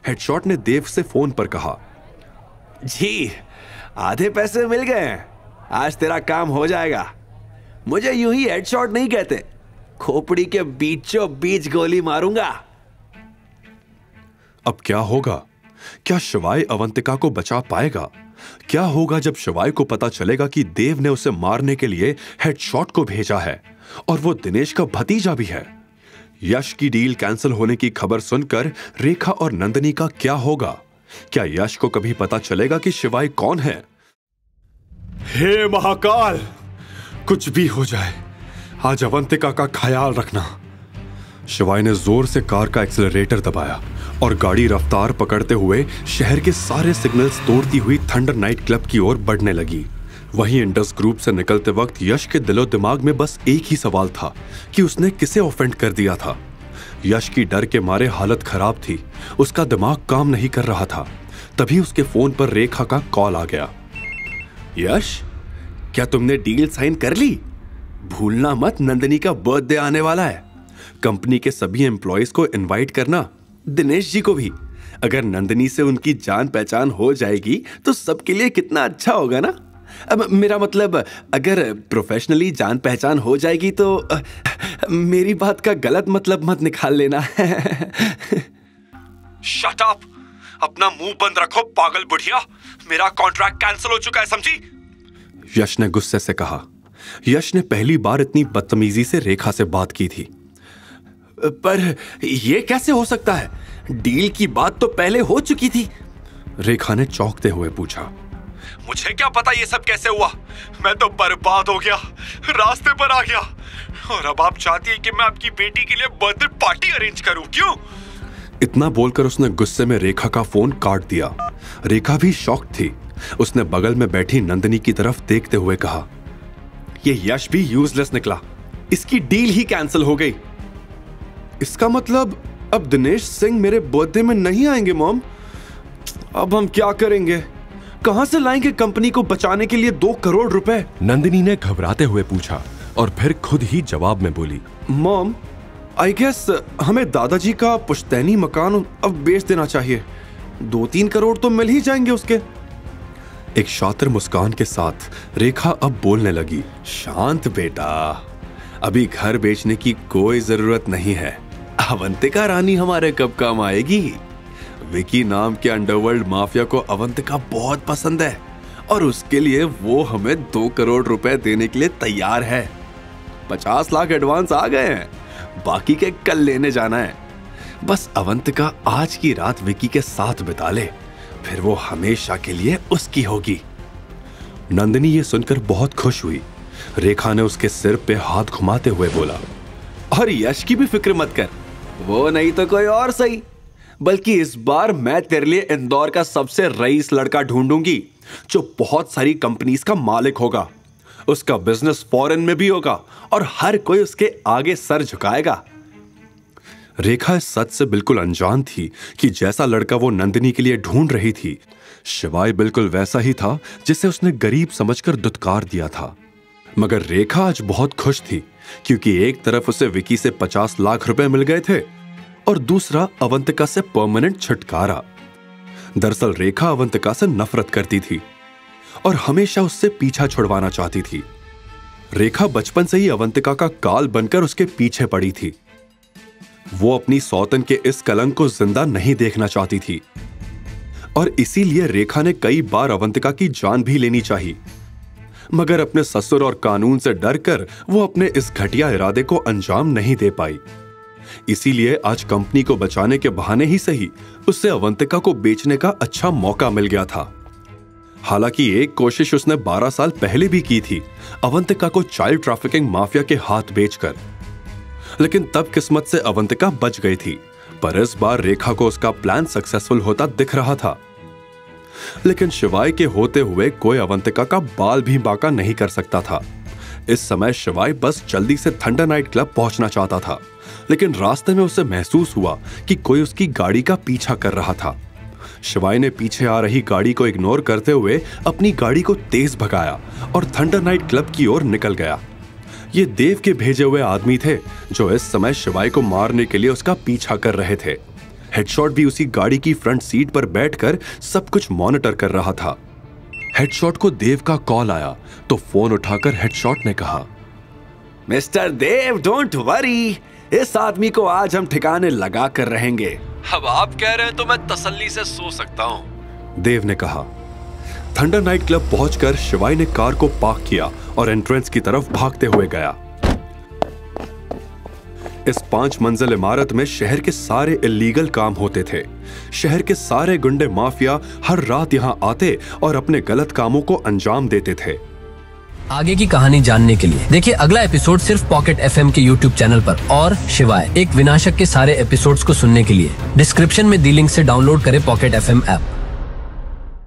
Headshot ने देव से phone पर कहा, जी आधे पैसे मिल गए हैं, आज तेरा काम हो जाएगा। मुझे यूं ही हेडशॉट नहीं कहते, खोपड़ी के बीचों बीच गोली मारूंगा। अब क्या होगा? क्या शिवाय अवंतिका को बचा पाएगा? क्या होगा जब शिवाय को पता चलेगा कि देव ने उसे मारने के लिए हेडशॉट को भेजा है और वो दिनेश का भतीजा भी है? यश की डील कैंसिल होने की खबर सुनकर रेखा और नंदिनी का क्या होगा? क्या यश को कभी पता चलेगा कि शिवाय कौन है? हे महाकाल, कुछ भी हो जाए, आज अवंतिका का ख्याल रखना। शिवाय ने जोर से कार का एक्सीलरेटर दबाया और गाड़ी रफ्तार पकड़ते हुए शहर के सारे सिग्नल्स तोड़ती हुई थंडर नाइट क्लब की ओर बढ़ने लगी। वहीं इंडस ग्रुप से निकलते वक्त यश के दिलो दिमाग में बस एक ही सवाल था कि उसने किसे ऑफेंड कर दिया था। यश की डर के मारे हालत खराब थी, उसका दिमाग काम नहीं कर रहा था। तभी उसके फोन पर रेखा का कॉल आ गया। यश, क्या तुमने डील साइन कर ली? भूलना मत, नंदिनी का बर्थडे आने वाला है। कंपनी के सभी एम्प्लॉयज को इनवाइट करना, दिनेश जी को भी। अगर नंदिनी से उनकी जान पहचान हो जाएगी तो सबके लिए कितना अच्छा होगा ना। अब मेरा मतलब, अगर प्रोफेशनली जान पहचान हो जाएगी तो मेरी बात का गलत मतलब मत निकाल लेना। शट अप, अपना मुंह बंद रखो पागल बुढ़िया, मेरा कॉन्ट्रैक्ट कैंसिल हो चुका है, समझी? यश ने गुस्से से कहा। यश ने पहली बार इतनी बदतमीजी से रेखा से बात की थी। पर यह कैसे हो सकता है? डील की बात तो पहले हो चुकी थी। रेखा ने चौंकते हुए पूछा। मुझे क्या पता ये सब कैसे हुआ? मैं तो बर्बाद हो गया, रास्ते पर आ गया, और अब आप चाहती है कि मैं आपकी बेटी के लिए बर्थडे पार्टी अरेंज करूं, क्यों? इतना बोलकर उसने गुस्से में रेखा का फोन काट दिया। रेखा भी शॉक थी। उसने बगल में बैठी नंदिनी की तरफ देखते हुए कहा, ये यश भी यूजलेस निकला, इसकी डील ही कैंसिल हो गई। इसका मतलब अब दिनेश सिंह मेरे बर्थडे में नहीं आएंगे मॉम? अब हम क्या करेंगे? कहां से लाएंगे कंपनी को बचाने के लिए 2 करोड़ रुपए? नंदिनी ने घबराते हुए पूछा और फिर खुद ही जवाब में बोली, मॉम, आई गेस हमें दादाजी का पुश्तैनी मकान अब बेच देना चाहिए। 2-3 करोड़ तो मिल ही जाएंगे उसके। एक शातिर मुस्कान के साथ रेखा अब बोलने लगी। शांत बेटा, अभी घर बेचने की कोई जरूरत नहीं है। अवंतिका रानी हमारे कब काम आएगी? विकी नाम के अंडरवर्ल्ड माफिया को अवंतिका बहुत पसंद है और उसके लिए वो हमें 2 करोड़ रुपए देने के लिए तैयार है। 50 लाख एडवांस आ गए हैं, बाकी के कल लेने जाना है। बस अवंतिका आज की रात विकी के साथ बिता ले, फिर वो हमेशा के लिए उसकी होगी। नंदिनी ये सुनकर बहुत खुश हुई। रेखा ने उसके सिर पे हाथ घुमाते हुए बोला, और यश की भी फिक्र मत कर, वो नहीं तो कोई और सही। बल्कि इस बार मैं तेरे लिए इंदौर का सबसे रईस लड़का ढूंढूंगी जो बहुत सारी कंपनीज का मालिक होगा। उसका बिजनेस फॉरेन में भी होगा और हर कोई उसके आगे सर झुकाएगा। रेखा इस सच से बिल्कुल अनजान थी कि जैसा लड़का वो नंदिनी के लिए ढूंढ रही थी, शिवाय बिल्कुल वैसा ही था जिसे उसने गरीब समझकर दुत्कार दिया था। मगर रेखा आज बहुत खुश थी क्योंकि एक तरफ उसे विकी से 50 लाख रुपए मिल गए थे और दूसरा अवंतिका से परमानेंट छुटकारा। दरअसल रेखा अवंतिका से नफरत करती थी और हमेशा उससे पीछा छुड़वाना चाहती थी। रेखा बचपन से ही अवंतिका का काल बनकर उसके पीछे पड़ी थी। वो अपनी सौतन के इस कलंक को जिंदा नहीं देखना चाहती थी और इसीलिए रेखा ने कई बार अवंतिका की जान भी लेनी चाहिए, मगर अपने ससुर और कानून से डरकर वो अपने इस घटिया इरादे को अंजाम नहीं दे पाई। इसीलिए आज कंपनी को बचाने के बहाने ही सही उससे अवंतिका को बेचने का अच्छा मौका मिल गया था। हालांकि एक कोशिश उसने 12 साल पहले भी की थी, अवंतिका को चाइल्ड ट्रैफिकिंग माफिया के हाथ बेचकर, लेकिन तब किस्मत से अवंतिका बच गई थी। पर इस बार रेखा को उसका प्लान सक्सेसफुल होता दिख रहा था। लेकिन शिवाय के होते हुए कोई अवंतिका का बाल भी बांका नहीं कर सकता था। इस समय शिवाय बस जल्दी से थंडर नाइट क्लब पहुंचना चाहता था, लेकिन रास्ते में उसे महसूस हुआ कि कोई उसकी गाड़ी का पीछा कर रहा था। शिवाय ने पीछे आ रही गाड़ी को इग्नोर करते हुए अपनी गाड़ी को तेज भगाया और थंडर नाइट क्लब की ओर निकल गया। ये देव के भेजे हुए आदमी थे जो इस समय शिवाय को मारने के लिए उसका पीछा कर रहे थे। हेडशॉट भी उसी गाड़ी की फ्रंट सीट पर बैठकर सब कुछ मॉनिटर कर रहा था। हेडशॉट को देव का कॉल आया तो फोन उठाकर हेडशॉट ने कहा, मिस्टर देव, डोंट वरी, इस आदमी को आज हम ठिकाने लगा कर रहेंगे। अब आप कह रहे हैं तो मैं तसल्ली से सो सकता हूं, देव ने कहा। थंडर नाइट क्लब पहुंचकर शिवाय ने कार को पार्क किया और एंट्रेंस की तरफ भागते हुए गया। इस 5 मंजिल इमारत में शहर के सारे इलीगल काम होते थे। शहर के सारे गुंडे माफिया हर रात यहां आते और अपने गलत कामों को अंजाम देते थे। आगे की कहानी जानने के लिए देखिए अगला एपिसोड सिर्फ पॉकेट FM के YouTube चैनल पर। और शिवाय एक विनाशक के सारे एपिसोड्स को सुनने के लिए डिस्क्रिप्शन में दी लिंक से डाउनलोड करें पॉकेट FM ऐप।